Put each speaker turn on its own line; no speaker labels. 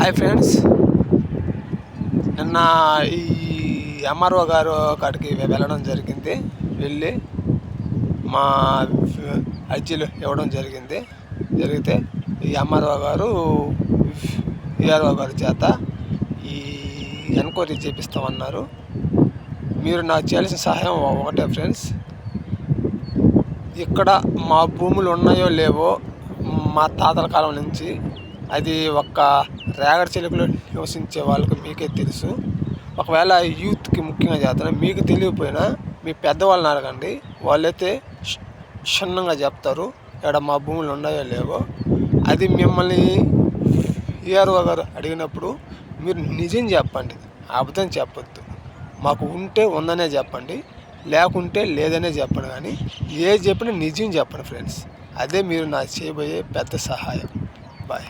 Hi friends, నిన్న ఈ MRO గారు కాడికి వెళ్ళడం జరిగింది. వెళ్ళి మా అర్జీలు ఇవ్వడం జరిగితే ఈ ఎంఆర్ఓ గారు ఈఆర్ఓ గారి చేత ఈ ఎంక్వైరీ చేపిస్తామన్నారు. మీరు నాకు చేయాల్సిన సహాయం ఒకటే ఫ్రెండ్స్, ఇక్కడ మా భూములు ఉన్నాయో లేవో మా తాతల కాలం నుంచి అది ఒక్క రేగడి చిలుకలు నివసించే వాళ్ళకి మీకే తెలుసు. ఒకవేళ యూత్కి ముఖ్యంగా చేస్తాను, మీకు తెలియకపోయినా మీ పెద్దవాళ్ళని అడగండి, వాళ్ళైతే క్షుణ్ణంగా చెప్తారు ఇక్కడ మా భూములు ఉన్నాయో లేవో. అది మిమ్మల్ని ఈఆర్ఓ గారు అడిగినప్పుడు మీరు నిజం చెప్పండి, అబద్ధం చెప్పొద్దు. మాకు ఉంటే ఉందనే చెప్పండి, లేకుంటే లేదనే చెప్పండి, కానీ ఏది చెప్పినా నిజం చెప్పండి ఫ్రెండ్స్. అదే మీరు నాకు చేయబోయే పెద్ద సహాయం. బాయ్.